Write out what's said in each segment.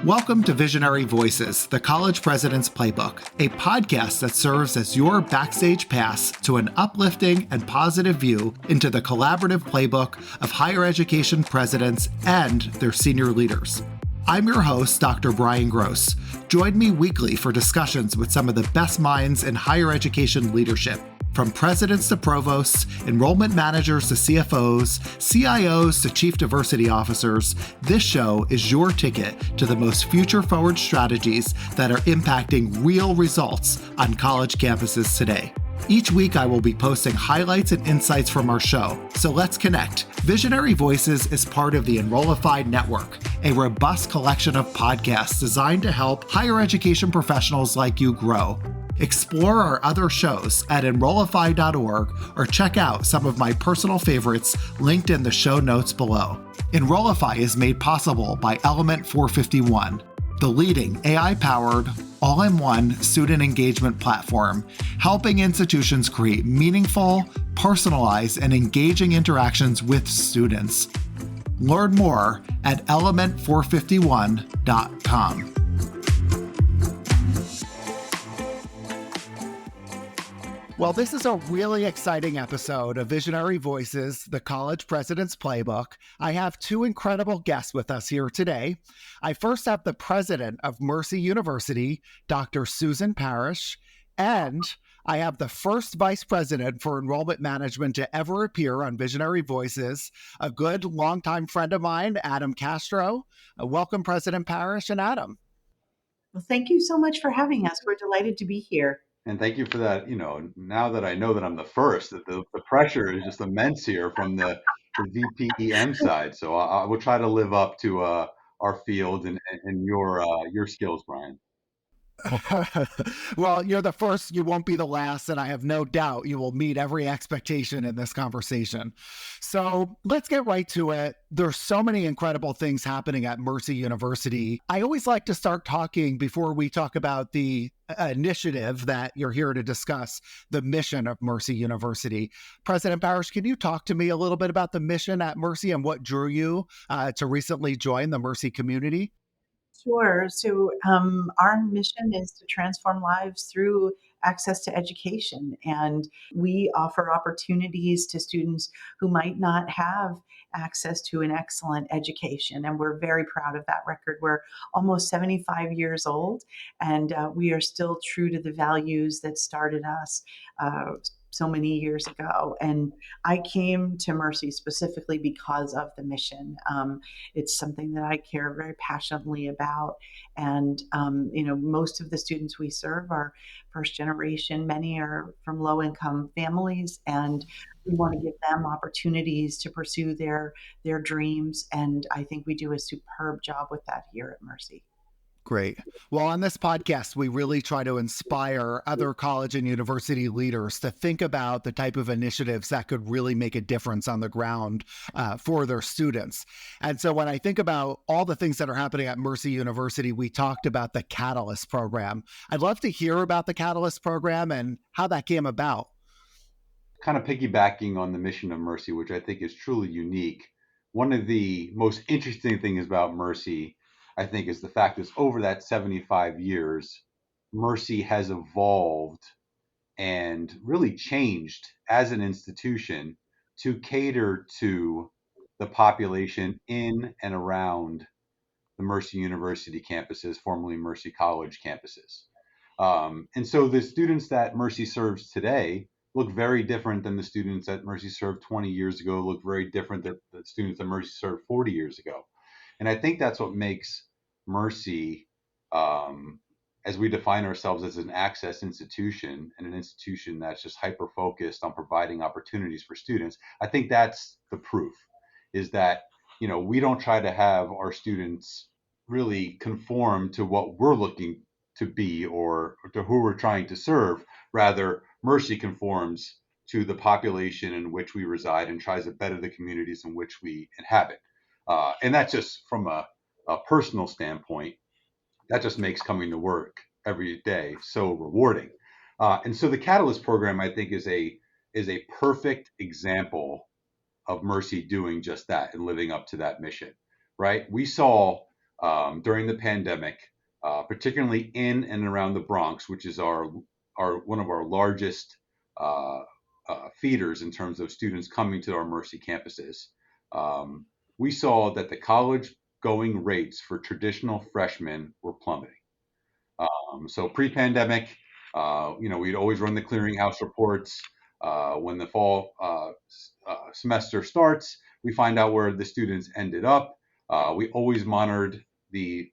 Welcome to Visionary Voices, the College President's Playbook, a podcast that serves as your backstage pass to an uplifting and positive view into the collaborative playbook of higher education presidents and their senior leaders. I'm your host, Dr. Brian Gross. Join me weekly for discussions with some of the best minds in higher education leadership. From presidents to provosts, enrollment managers to CFOs, CIOs to chief diversity officers, this show is your ticket to the most future-forward strategies that are impacting real results on college campuses today. Each week, I will be posting highlights and insights from our show, so let's connect. Visionary Voices is part of the Enrollify Network, a robust collection of podcasts designed to help higher education professionals like you grow. Explore our other shows at enrollify.org or check out some of my personal favorites linked in the show notes below. Enrollify is made possible by Element 451, the leading AI-powered, all-in-one student engagement platform, helping institutions create meaningful, personalized, and engaging interactions with students. Learn more at element451.com. Well, this is a really exciting episode of Visionary Voices, the College President's Playbook. I have two incredible guests with us here today. I first have the president of Mercy University, Dr. Susan Parish, and I have the first vice president for Enrollment Management to ever appear on Visionary Voices, a good longtime friend of mine, Adam Castro. Welcome, President Parish and Adam. Well, thank you so much for having us. We're delighted to be here. And thank you for that. Now that I know that I'm the first, that the pressure is just immense here from the VPEM side. So I will try to live up to our field and your skills, Brian. Well, you're the first, you won't be the last, and I have no doubt you will meet every expectation in this conversation. So let's get right to it. There's so many incredible things happening at Mercy University. I always like to start talking before we talk about the initiative that you're here to discuss, the mission of Mercy University. President Parish, can you talk to me a little bit about the mission at Mercy and what drew you to recently join the Mercy community? Sure. So our mission is to transform lives through access to education. And we offer opportunities to students who might not have access to an excellent education. And we're very proud of that record. We're almost 75 years old, and we are still true to the values that started us so many years ago. And I came to Mercy specifically because of the mission. It's something that I care very passionately about. And, most of the students we serve are first generation. Many are from low income families, and we want to give them opportunities to pursue their dreams. And I think we do a superb job with that here at Mercy. Great. Well, on this podcast, we really try to inspire other college and university leaders to think about the type of initiatives that could really make a difference on the ground for their students. And so when I think about all the things that are happening at Mercy University, we talked about the Catalyst program. I'd love to hear about the Catalyst program and how that came about. Kind of piggybacking on the mission of Mercy, which I think is truly unique. One of the most interesting things about Mercy, I think, is the fact that over that 75 years, Mercy has evolved and really changed as an institution to cater to the population in and around the Mercy University campuses, formerly Mercy College campuses. And so the students that Mercy serves today look very different than the students that Mercy served 20 years ago, look very different than the students that Mercy served 40 years ago. And I think that's what makes Mercy, as we define ourselves as an access institution and an institution that's just hyper-focused on providing opportunities for students. I think that's the proof, is that, we don't try to have our students really conform to what we're looking to be or to who we're trying to serve. Rather, Mercy conforms to the population in which we reside and tries to better the communities in which we inhabit. And that's just from a personal standpoint, that just makes coming to work every day so rewarding. And so the Catalyst program, I think, is a perfect example of Mercy doing just that and living up to that mission, right? We saw during the pandemic, particularly in and around the Bronx, which is our one of our largest uh, feeders in terms of students coming to our Mercy campuses. Um, we saw that the college going rates for traditional freshmen were plummeting. So pre-pandemic, we'd always run the clearinghouse reports. When the fall semester starts, we find out where the students ended up. We always monitored the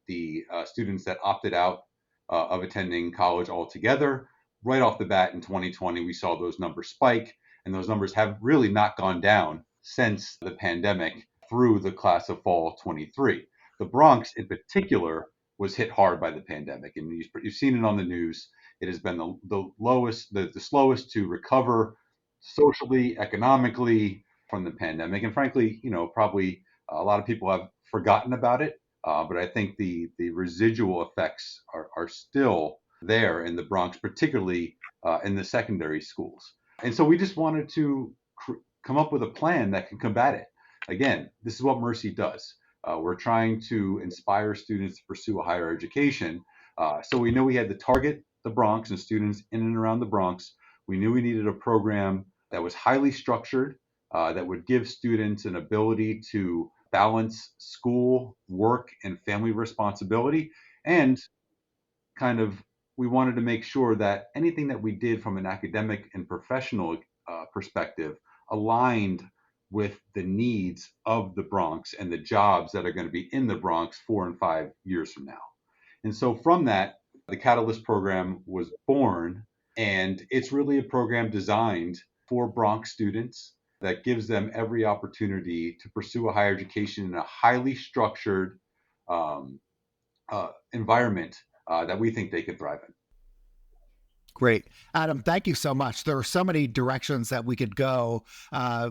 students that opted out of attending college altogether. Right off the bat in 2020, we saw those numbers spike, and those numbers have really not gone down since the pandemic through the class of fall 23. The Bronx, in particular, was hit hard by the pandemic, and you've seen it on the news. It has been the lowest, the slowest to recover socially, economically from the pandemic, and frankly, probably a lot of people have forgotten about it. But I think the residual effects are still there in the Bronx, particularly in the secondary schools. And so we just wanted to come up with a plan that can combat it. Again, this is what Mercy does. We're trying to inspire students to pursue a higher education. So we know we had to target the Bronx and students in and around the Bronx. We knew we needed a program that was highly structured, that would give students an ability to balance school, work, and family responsibility. And kind of, we wanted to make sure that anything that we did from an academic and professional perspective aligned with the needs of the Bronx and the jobs that are going to be in the Bronx 4 and 5 years from now. And so from that, the Catalyst program was born, and it's really a program designed for Bronx students that gives them every opportunity to pursue a higher education in a highly structured environment that we think they could thrive in. Great. Adam, thank you so much. There are so many directions that we could go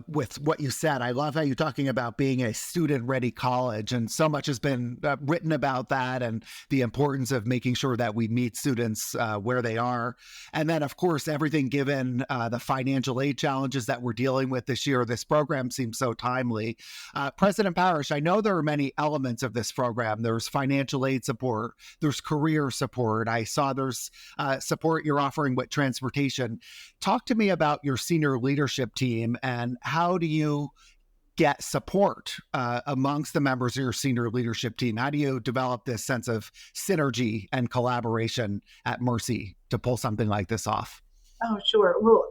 with what you said. I love how you're talking about being a student-ready college, and so much has been written about that and the importance of making sure that we meet students where they are. And then, of course, everything given the financial aid challenges that we're dealing with this year, this program seems so timely. President Parish, I know there are many elements of this program. There's financial aid support, there's career support. I saw there's support you're offering with transportation. Talk to me about your senior leadership team and how do you get support amongst the members of your senior leadership team? How do you develop this sense of synergy and collaboration at Mercy to pull something like this off? Oh, sure. Well,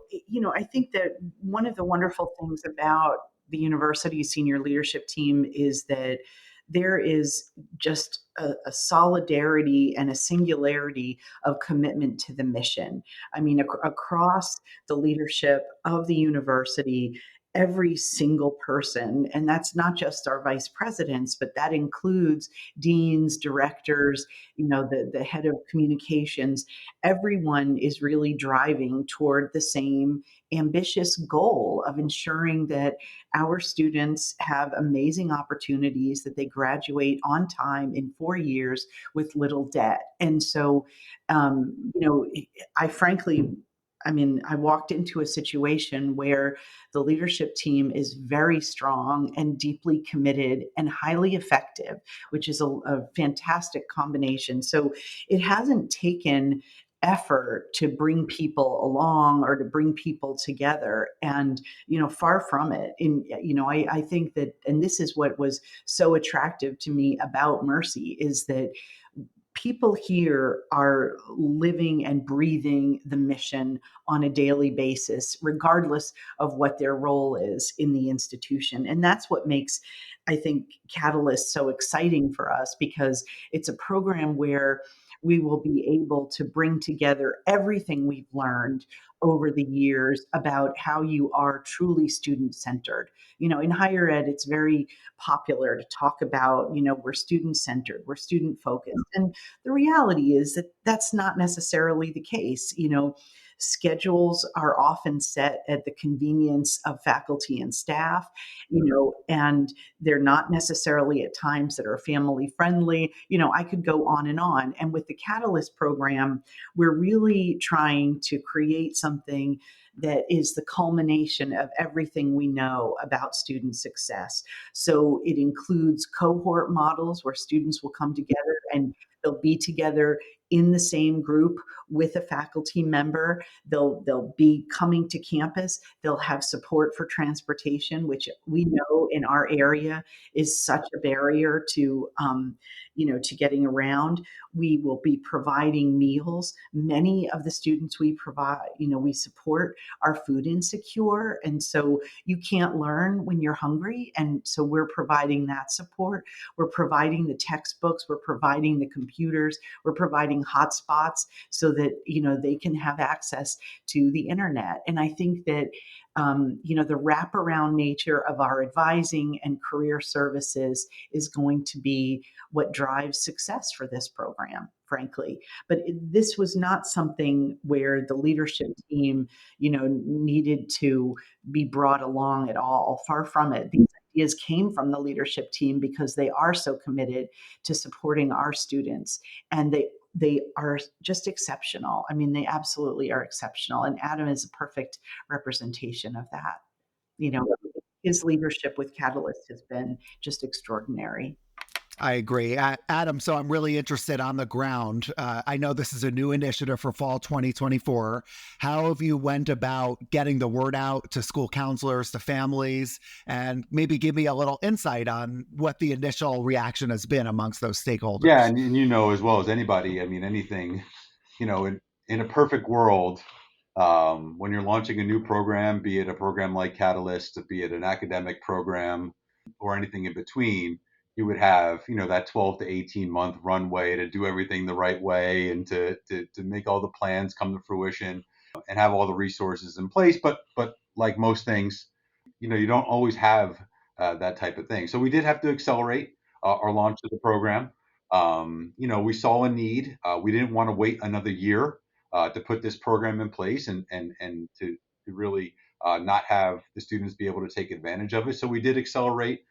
I think that one of the wonderful things about the university senior leadership team is that there is just a solidarity and a singularity of commitment to the mission. I mean, across the leadership of the university, every single person, and that's not just our vice presidents, but that includes deans, directors, the head of communications. Everyone is really driving toward the same ambitious goal of ensuring that our students have amazing opportunities, that they graduate on time in 4 years with little debt. And so, I frankly, I walked into a situation where the leadership team is very strong and deeply committed and highly effective, which is a fantastic combination. So it hasn't taken effort to bring people along or to bring people together, and far from it. I think that, and this is what was so attractive to me about Mercy, is that people here are living and breathing the mission on a daily basis, regardless of what their role is in the institution. And that's what makes, I think, Catalyst so exciting for us, because it's a program where we will be able to bring together everything we've learned over the years about how you are truly student centered. In higher ed, it's very popular to talk about, we're student centered, we're student focused. And the reality is that that's not necessarily the case. Schedules are often set at the convenience of faculty and staff, and they're not necessarily at times that are family friendly. I could go on and on. And with the Catalyst program, we're really trying to create something that is the culmination of everything we know about student success. So it includes cohort models where students will come together and they'll be together in the same group with a faculty member. They'll be coming to campus. They'll have support for transportation, which we know in our area is such a barrier to getting around. We will be providing meals. Many of the students we support are food insecure, and so you can't learn when you're hungry. And so we're providing that support. We're providing the textbooks. We're providing the computers. We're providing hotspots so that they can have access to the internet. And I think that the wraparound nature of our advising and career services is going to be what drives success for this program, frankly. But this was not something where the leadership team, needed to be brought along at all. Far from it. These ideas came from the leadership team because they are so committed to supporting our students, and they are just exceptional. I mean, they absolutely are exceptional. And Adam is a perfect representation of that. You know, his leadership with Catalyst has been just extraordinary. I agree. Adam, so I'm really interested on the ground. I know this is a new initiative for fall 2024. How have you went about getting the word out to school counselors, to families, and maybe give me a little insight on what the initial reaction has been amongst those stakeholders? Yeah, and as well as anybody, I mean, anything, in a perfect world, when you're launching a new program, be it a program like Catalyst, be it an academic program or anything in between, you would have, that 12 to 18 month runway to do everything the right way and to make all the plans come to fruition and have all the resources in place. But like most things, you don't always have that type of thing. So we did have to accelerate our launch of the program. We saw a need. We didn't want to wait another year to put this program in place and to really not have the students be able to take advantage of it. So we did accelerate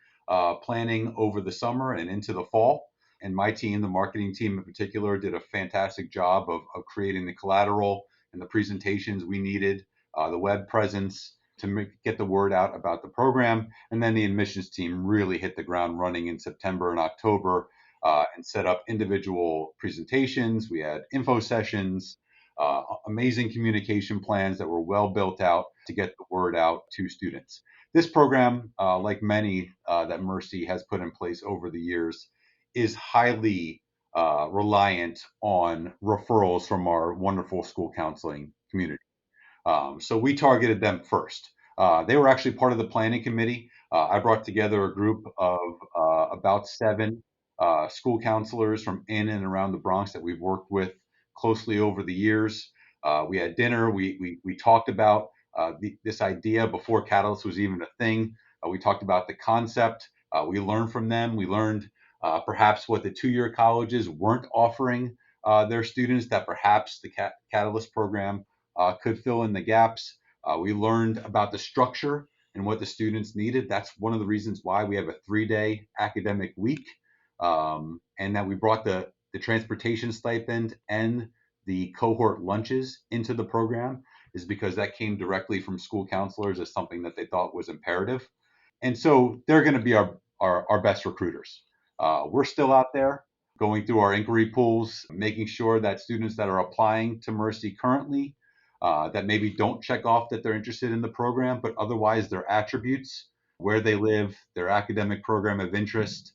planning over the summer and into the fall. And my team, the marketing team in particular, did a fantastic job of creating the collateral and the presentations we needed, the web presence to get the word out about the program. And then the admissions team really hit the ground running in September and October and set up individual presentations. We had info sessions, amazing communication plans that were well built out to get the word out to students. This program, like many that Mercy has put in place over the years, is highly reliant on referrals from our wonderful school counseling community. So we targeted them first. They were actually part of the planning committee. I brought together a group of about 7 school counselors from in and around the Bronx that we've worked with closely over the years. We had dinner. We talked about this idea before Catalyst was even a thing. We talked about the concept. We learned from them. We learned perhaps what the 2-year colleges weren't offering their students that perhaps the Catalyst program could fill in the gaps. We learned about the structure and what the students needed. That's one of the reasons why we have a 3-day academic week, and that we brought the transportation stipend and the cohort lunches into the program is because that came directly from school counselors as something that they thought was imperative. And so they're going to be our best recruiters. We're still out there going through our inquiry pools, making sure that students that are applying to Mercy currently that maybe don't check off that they're interested in the program, but otherwise their attributes, where they live, their academic program of interest,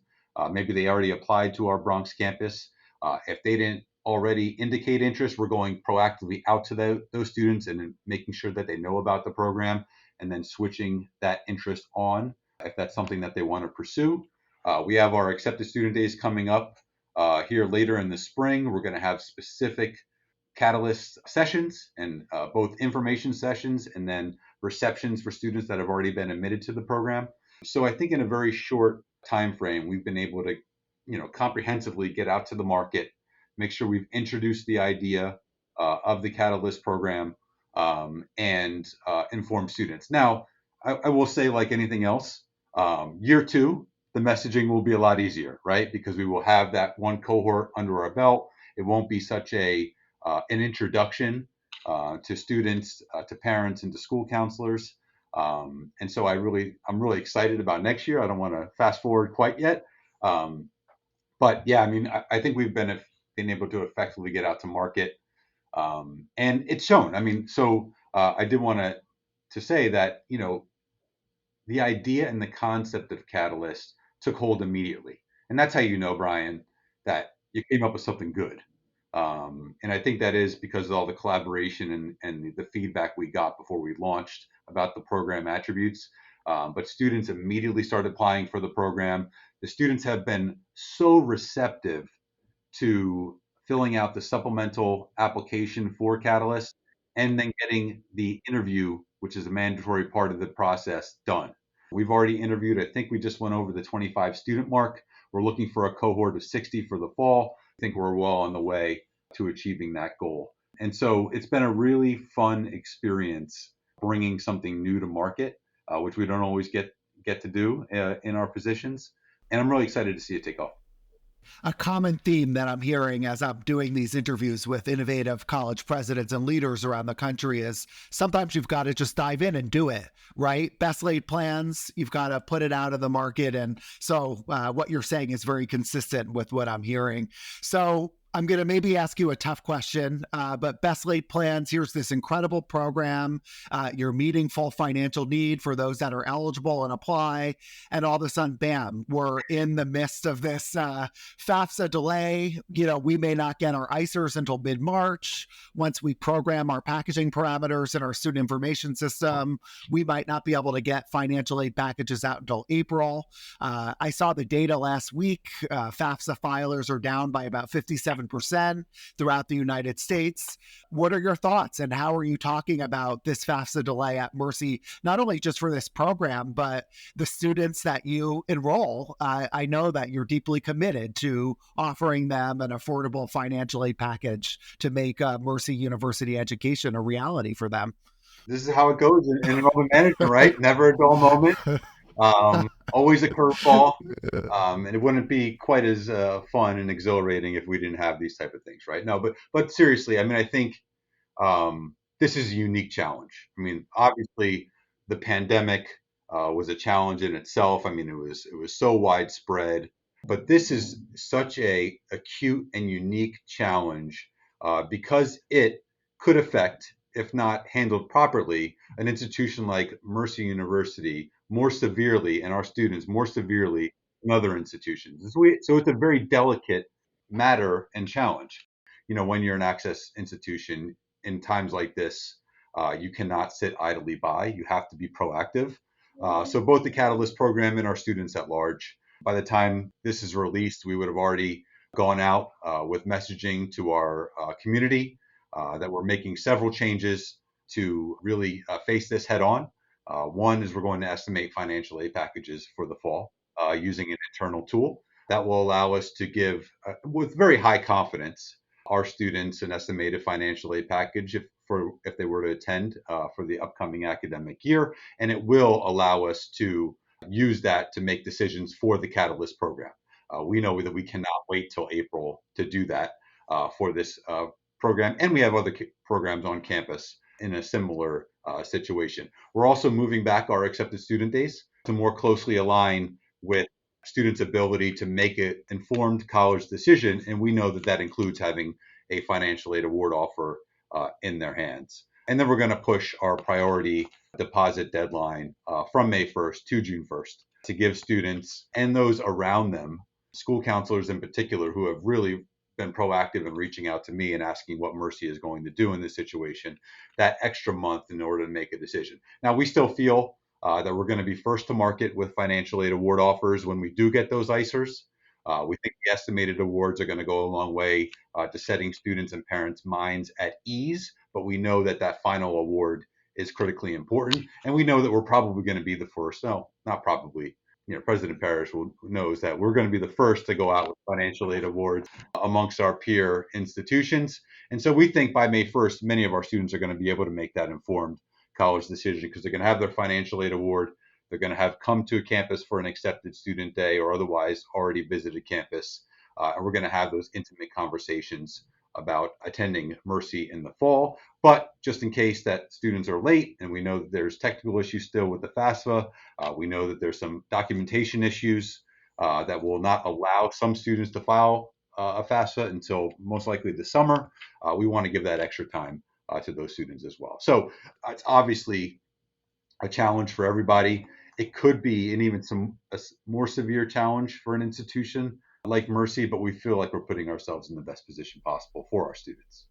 maybe they already applied to our Bronx campus. If they didn't already indicate interest, we're going proactively out to those students and making sure that they know about the program and then switching that interest on if that's something that they want to pursue. We have our accepted student days coming up here later in the spring. We're going to have specific Catalyst sessions and both information sessions and then receptions for students that have already been admitted to the program. So I think in a very short time frame, we've been able to, comprehensively get out to the market, make sure we've introduced the idea of the Catalyst program, and inform students. Now, I will say, like anything else, year two, the messaging will be a lot easier, right? Because we will have that one cohort under our belt. It won't be such an introduction to students, to parents, and to school counselors. And so I'm really excited about next year. I don't want to fast forward quite yet, but yeah, I mean, I think we've been able to effectively get out to market, and it's shown. I mean, so I did want to say that the idea and the concept of Catalyst took hold immediately. And that's how you know, Brian, that you came up with something good. And I think that is because of all the collaboration and the feedback we got before we launched about the program attributes. But students immediately started applying for the program. The students have been so receptive to filling out the supplemental application for Catalyst and then getting the interview, which is a mandatory part of the process, done. We've already interviewed, I think we just went over the 25 student mark. We're looking for a cohort of 60 for the fall. I think we're well on the way to achieving that goal. And so it's been a really fun experience bringing something new to market, which we don't always get to do in our positions. And I'm really excited to see it take off. A common theme that I'm hearing as I'm doing these interviews with innovative college presidents and leaders around the country is sometimes you've got to just dive in and do it, right? Best laid plans, you've got to put it out of the market. And so what you're saying is very consistent with what I'm hearing. So I'm going to maybe ask you a tough question, but best laid plans, here's this incredible program. You're meeting full financial need for those that are eligible and apply. And all of a sudden, bam, we're in the midst of this FAFSA delay. We may not get our ICERs until mid-March. Once we program our packaging parameters in our student information system, we might not be able to get financial aid packages out until April. I saw the data last week. FAFSA filers are down by about 57% throughout the United States. What are your thoughts, and how are you talking about this FAFSA delay at Mercy, not only just for this program, but the students that you enroll? I know that you're deeply committed to offering them an affordable financial aid package to make Mercy University education a reality for them. This is how it goes in enrollment management, right? Never a dull moment. Always a curveball, and it wouldn't be quite as fun and exhilarating if we didn't have these type of things, right? No, but seriously, I mean, I think this is a unique challenge. I mean, obviously, the pandemic was a challenge in itself. I mean, it was so widespread, but this is such a acute and unique challenge because it could affect, if not handled properly, an institution like Mercy University more severely, and our students more severely than other institutions. So it's a very delicate matter and challenge. When you're an access institution in times like this, you cannot sit idly by. You have to be proactive. So both the Catalyst program and our students at large, by the time this is released, we would have already gone out with messaging to our community that we're making several changes to really face this head on. One is we're going to estimate financial aid packages for the fall using an internal tool that will allow us to give, with very high confidence, our students an estimated financial aid package if they were to attend for the upcoming academic year. And it will allow us to use that to make decisions for the Catalyst program. We know that we cannot wait till April to do that for this program. And we have other programs on campus in a similar situation. We're also moving back our accepted student days to more closely align with students' ability to make an informed college decision. And we know that that includes having a financial aid award offer in their hands. And then we're going to push our priority deposit deadline from May 1st to June 1st to give students and those around them, school counselors in particular, who have really been proactive in reaching out to me and asking what Mercy is going to do in this situation, that extra month in order to make a decision. Now, we still feel that we're going to be first to market with financial aid award offers when we do get those ICERs. We think the estimated awards are going to go a long way to setting students and parents' minds at ease, but we know that that final award is critically important. And we know that we're probably going to be the first, no, not probably, President Parish knows that we're going to be the first to go out with financial aid awards amongst our peer institutions. And so we think by May 1st, many of our students are going to be able to make that informed college decision because they're going to have their financial aid award. They're going to have come to a campus for an accepted student day or otherwise already visited campus. And we're going to have those intimate conversations about attending Mercy in the fall. But just in case that students are late, and we know that there's technical issues still with the FAFSA, we know that there's some documentation issues that will not allow some students to file a FAFSA until most likely the summer. We want to give that extra time to those students as well. So it's obviously a challenge for everybody. It could be an even a more severe challenge for an institution like Mercy, but we feel like we're putting ourselves in the best position possible for our students.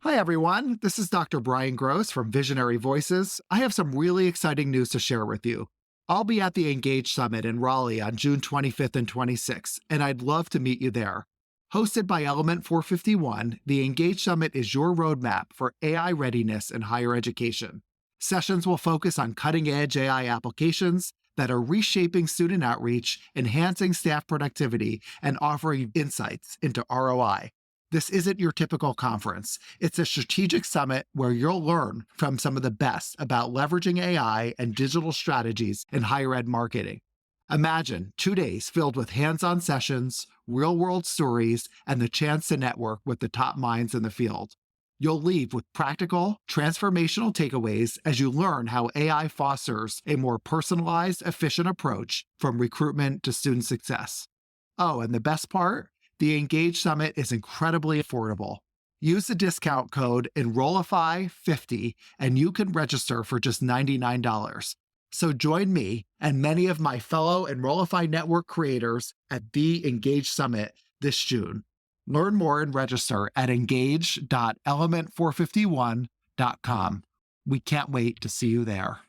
Hi, everyone. This is Dr. Brian Gross from Visionary Voices. I have some really exciting news to share with you. I'll be at the Engage Summit in Raleigh on June 25th and 26th, and I'd love to meet you there. Hosted by Element 451, the Engage Summit is your roadmap for AI readiness in higher education. Sessions will focus on cutting-edge AI applications that are reshaping student outreach, enhancing staff productivity, and offering insights into ROI. This isn't your typical conference. It's a strategic summit where you'll learn from some of the best about leveraging AI and digital strategies in higher ed marketing. Imagine 2 days filled with hands-on sessions, real-world stories, and the chance to network with the top minds in the field. You'll leave with practical, transformational takeaways as you learn how AI fosters a more personalized, efficient approach from recruitment to student success. Oh, and the best part? The Engage Summit is incredibly affordable. Use the discount code Enrollify50 and you can register for just $99. So join me and many of my fellow Enrollify Network creators at the Engage Summit this June. Learn more and register at engage.element451.com. We can't wait to see you there.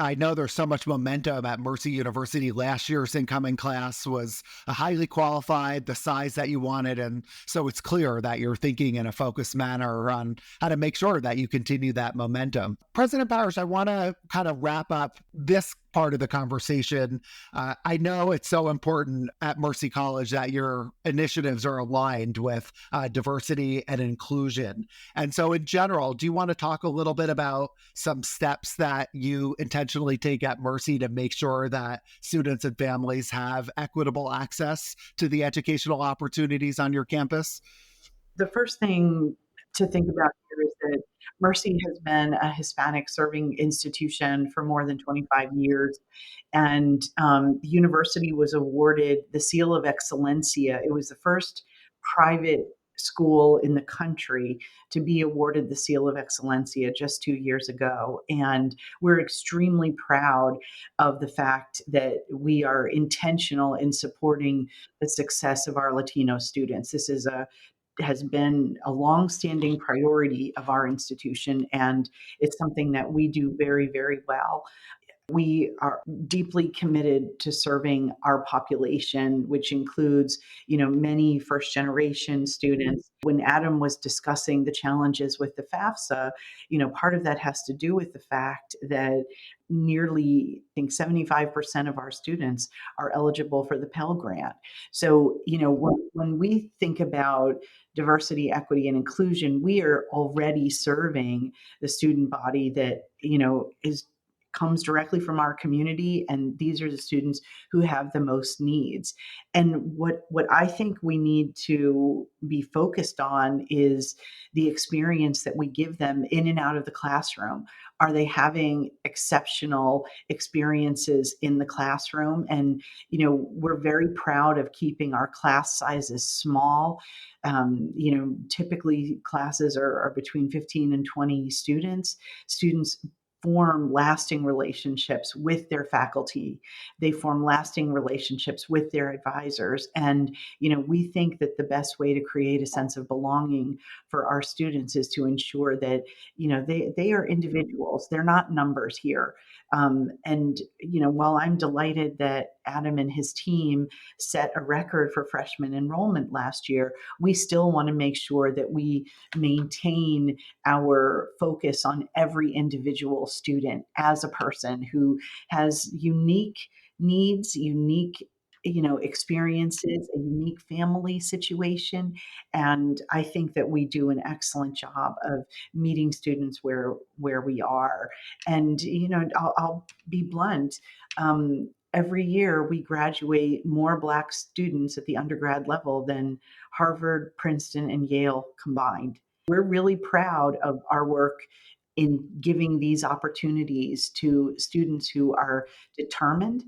I know there's so much momentum at Mercy University. Last year's incoming class was highly qualified, the size that you wanted. And so it's clear that you're thinking in a focused manner on how to make sure that you continue that momentum. President Parish, I want to kind of wrap up this part of the conversation. I know it's so important at Mercy College that your initiatives are aligned with diversity and inclusion. And so in general, do you want to talk a little bit about some steps that you intentionally take at Mercy to make sure that students and families have equitable access to the educational opportunities on your campus? The first thing to think about here is that Mercy has been a Hispanic serving institution for more than 25 years. And the university was awarded the Seal of Excellencia. It was the first private school in the country to be awarded the Seal of Excellencia just 2 years ago. And we're extremely proud of the fact that we are intentional in supporting the success of our Latino students. This has been a long-standing priority of our institution, and it's something that we do very, very well. We are deeply committed to serving our population, which includes, many first-generation students. When Adam was discussing the challenges with the FAFSA, part of that has to do with the fact that nearly, I think, 75% of our students are eligible for the Pell Grant. So, when we think about diversity, equity, and inclusion, we are already serving the student body that, is comes directly from our community, and these are the students who have the most needs. And what I think we need to be focused on is the experience that we give them in and out of the classroom. Are they having exceptional experiences in the classroom? And we're very proud of keeping our class sizes small. Typically classes are between 15 and 20 students. Students form lasting relationships with their faculty. They form lasting relationships with their advisors. And, we think that the best way to create a sense of belonging for our students is to ensure that, they are individuals. They're not numbers here. And, while I'm delighted that Adam and his team set a record for freshman enrollment last year, we still want to make sure that we maintain our focus on every individual student as a person who has unique needs, unique experiences, a unique family situation. And I think that we do an excellent job of meeting students where we are. And I'll be blunt. Every year we graduate more Black students at the undergrad level than Harvard, Princeton, and Yale combined. We're really proud of our work in giving these opportunities to students who are determined.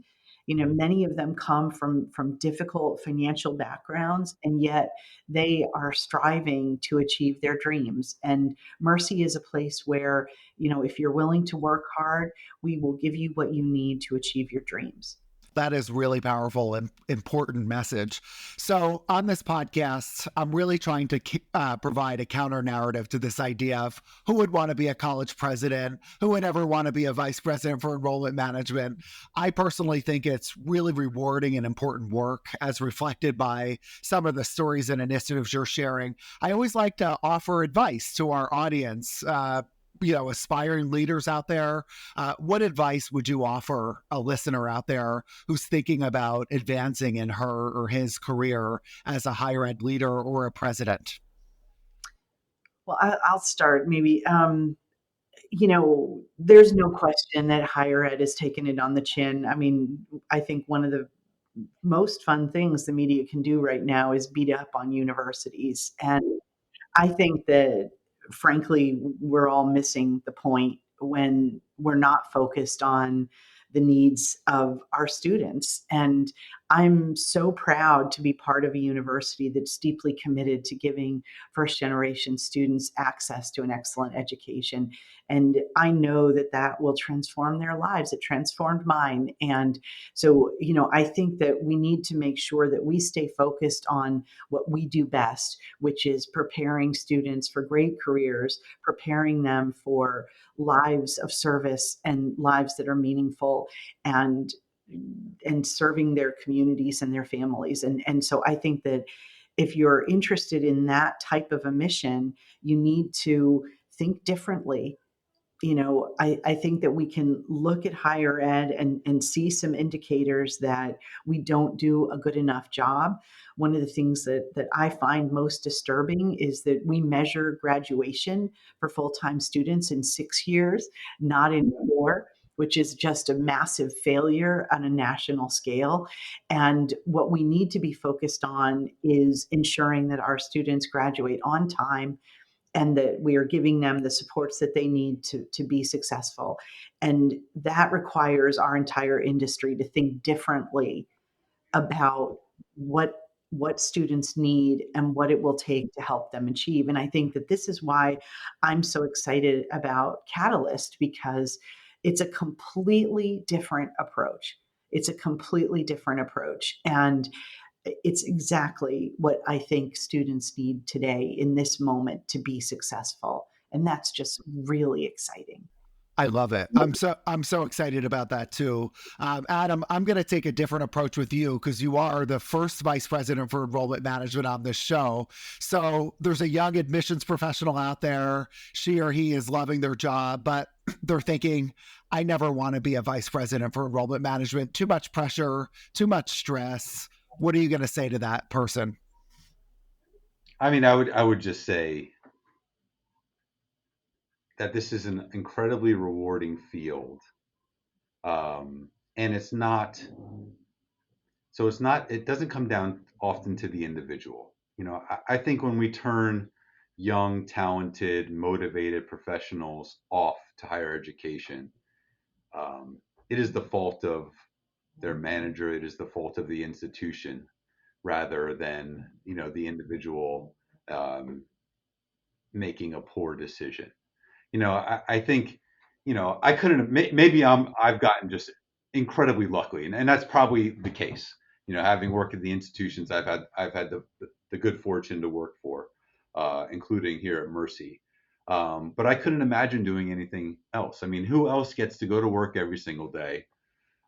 Many of them come from difficult financial backgrounds, and yet they are striving to achieve their dreams. And Mercy is a place where, if you're willing to work hard, we will give you what you need to achieve your dreams. That is really powerful and important message. So on this podcast, I'm really trying to provide a counter narrative to this idea of who would want to be a college president, who would ever want to be a vice president for enrollment management. I personally think it's really rewarding and important work, as reflected by some of the stories and initiatives you're sharing. I always like to offer advice to our audience, aspiring leaders out there. What advice would you offer a listener out there who's thinking about advancing in her or his career as a higher ed leader or a president? Well, I'll start maybe. There's no question that higher ed has taken it on the chin. I mean, I think one of the most fun things the media can do right now is beat up on universities. And I think that, frankly, we're all missing the point when we're not focused on the needs of our students. And I'm so proud to be part of a university that's deeply committed to giving first generation students access to an excellent education. And I know that that will transform their lives. It transformed mine. And so, I think that we need to make sure that we stay focused on what we do best, which is preparing students for great careers, preparing them for lives of service and lives that are meaningful, and serving their communities and their families. And so I think that if you're interested in that type of a mission, you need to think differently. I think that we can look at higher ed and see some indicators that we don't do a good enough job. One of the things that I find most disturbing is that we measure graduation for full-time students in 6 years, not in 4, which is just a massive failure on a national scale. And what we need to be focused on is ensuring that our students graduate on time and that we are giving them the supports that they need to be successful. And that requires our entire industry to think differently about what students need and what it will take to help them achieve. And I think that this is why I'm so excited about Catalyst, because it's a completely different approach. It's a completely different approach. And it's exactly what I think students need today in this moment to be successful. And that's just really exciting. I love it. I'm so excited about that too. Adam, I'm going to take a different approach with you because you are the first vice president for enrollment management on this show. So there's a young admissions professional out there. She or he is loving their job, but they're thinking, I never want to be a vice president for enrollment management. Too much pressure, too much stress. What are you going to say to that person? I mean, I would just say that this is an incredibly rewarding field, and it doesn't come down often to the individual. I think when we turn young, talented, motivated professionals off to higher education, it is the fault of their manager, it is the fault of the institution, rather than the individual making a poor decision. I think, I couldn't, maybe I've gotten just incredibly lucky, and that's probably the case. Having worked at the institutions I've had the good fortune to work for, including here at Mercy. But I couldn't imagine doing anything else. I mean, who else gets to go to work every single day,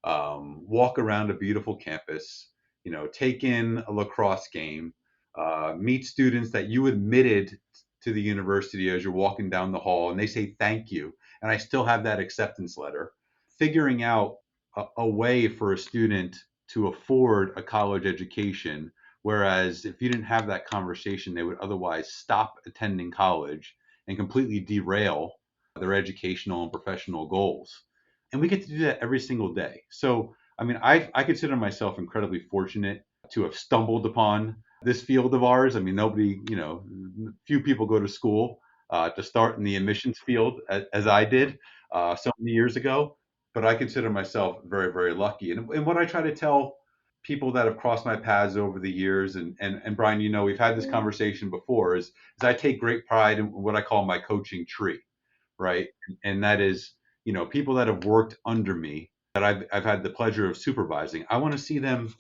walk around a beautiful campus, take in a lacrosse game, meet students that you admitted to the university as you're walking down the hall and they say thank you. And I still have that acceptance letter. Figuring out a way for a student to afford a college education, whereas if you didn't have that conversation, they would otherwise stop attending college and completely derail their educational and professional goals. And we get to do that every single day. So, I mean, I consider myself incredibly fortunate to have stumbled upon this field of ours. I mean, nobody, few people go to school to start in the admissions field as I did so many years ago. But I consider myself very, very lucky. And what I try to tell people that have crossed my paths over the years, and Brian, we've had this conversation before, is I take great pride in what I call my coaching tree, right? And that is, people that have worked under me that I've had the pleasure of supervising. I want to see them,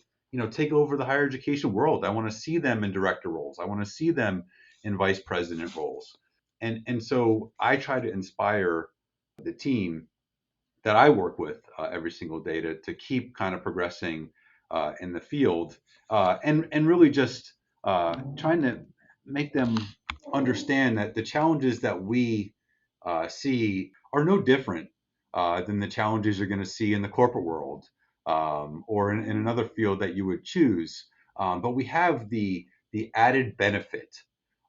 take over the higher education world. I want to see them in director roles. I want to see them in vice president roles. And so I try to inspire the team that I work with every single day to keep kind of progressing in the field, and really just trying to make them understand that the challenges that we see are no different than the challenges you're going to see in the corporate world, or in another field that you would choose. But we have the added benefit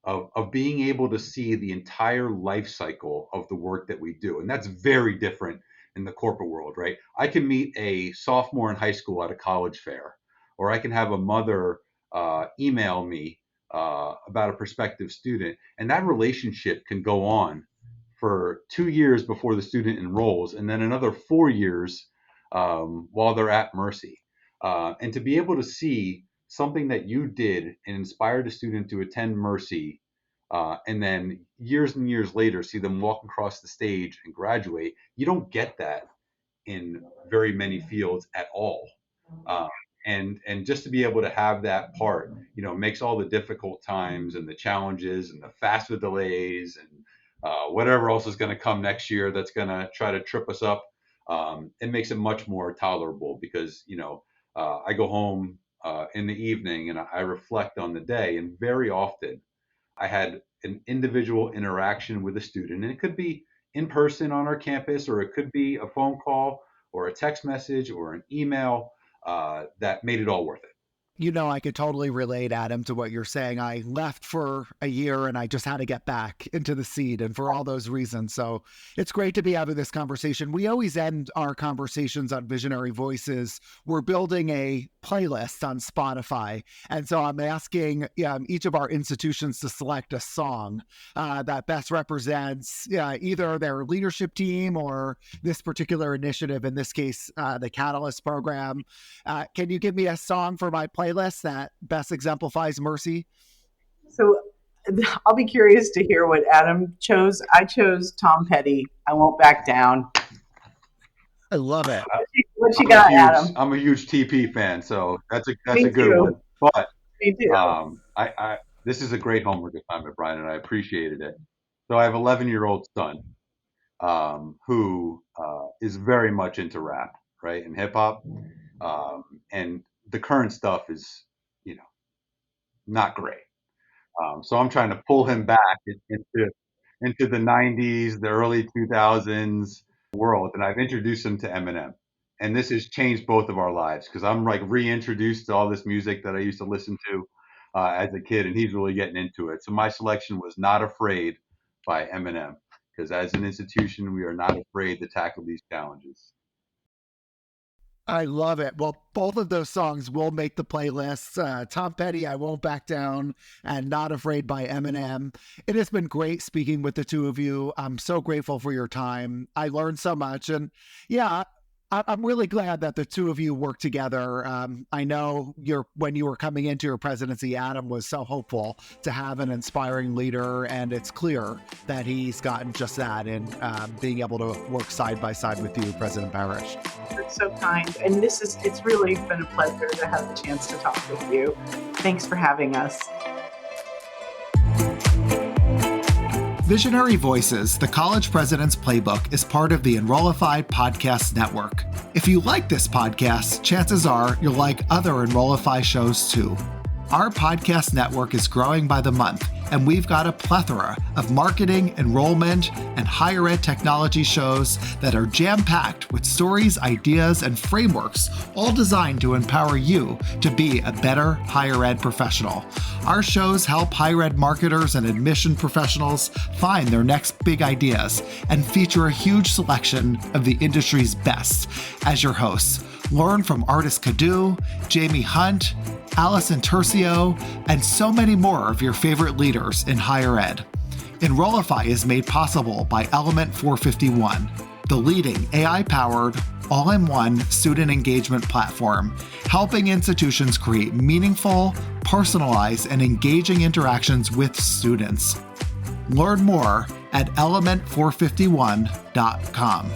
of being able to see the entire life cycle of the work that we do. And that's very different in the corporate world, right? I can meet a sophomore in high school at a college fair, or I can have a mother email me about a prospective student, and that relationship can go on for 2 years before the student enrolls, and then another 4 years while they're at Mercy. And to be able to see something that you did and inspired a student to attend Mercy, and then years and years later see them walk across the stage and graduate, you don't get that in very many fields at all. Uh, and just to be able to have that part, makes all the difficult times and the challenges and the FAFSA delays and whatever else is going to come next year that's going to try to trip us up. It makes it much more tolerable because, I go home in the evening and I reflect on the day, and very often I had an individual interaction with a student, and it could be in person on our campus, or it could be a phone call or a text message or an email that made it all worth it. I could totally relate, Adam, to what you're saying. I left for a year and I just had to get back into the seat, and for all those reasons. So it's great to be having this conversation. We always end our conversations on Visionary Voices. We're building a playlist on Spotify. And so I'm asking each of our institutions to select a song that best represents either their leadership team or this particular initiative, in this case, the Catalyst program. Can you give me a song for my playlist that best exemplifies Mercy? So I'll be curious to hear what Adam chose. I chose Tom Petty, I Won't Back Down. I love it. What you got, Adam? I'm a huge TP fan, so that's a Me good too. one. But Me too. I this is a great homework assignment, Brian, and I appreciated it. So I have an 11-year-old son who is very much into rap, right, and hip hop, and the current stuff is, not great. So I'm trying to pull him back into the 90s, the early 2000s world, and I've introduced him to Eminem. And this has changed both of our lives because I'm like reintroduced to all this music that I used to listen to as a kid, and he's really getting into it. So my selection was Not Afraid by Eminem, because as an institution, we are not afraid to tackle these challenges. I love it. Well, both of those songs will make the playlist. Tom Petty, I Won't Back Down, and Not Afraid by Eminem. It has been great speaking with the two of you. I'm so grateful for your time. I learned so much. And I'm really glad that the two of you work together. I know when you were coming into your presidency, Adam was so hopeful to have an inspiring leader, and it's clear that he's gotten just that in being able to work side by side with you, President Parish. That's so kind. And it's really been a pleasure to have the chance to talk with you. Thanks for having us. Visionary Voices, the College President's Playbook, is part of the Enrollify Podcast Network. If you like this podcast, chances are you'll like other Enrollify shows too. Our podcast network is growing by the month, and we've got a plethora of marketing, enrollment, and higher ed technology shows that are jam-packed with stories, ideas, and frameworks, all designed to empower you to be a better higher ed professional. Our shows help higher ed marketers and admission professionals find their next big ideas and feature a huge selection of the industry's best. As your hosts, learn from Artis Cadu, Jamie Hunt, Allison Tercio, and so many more of your favorite leaders in higher ed. Enrollify is made possible by Element 451, the leading AI-powered, all-in-one student engagement platform, helping institutions create meaningful, personalized, and engaging interactions with students. Learn more at element451.com.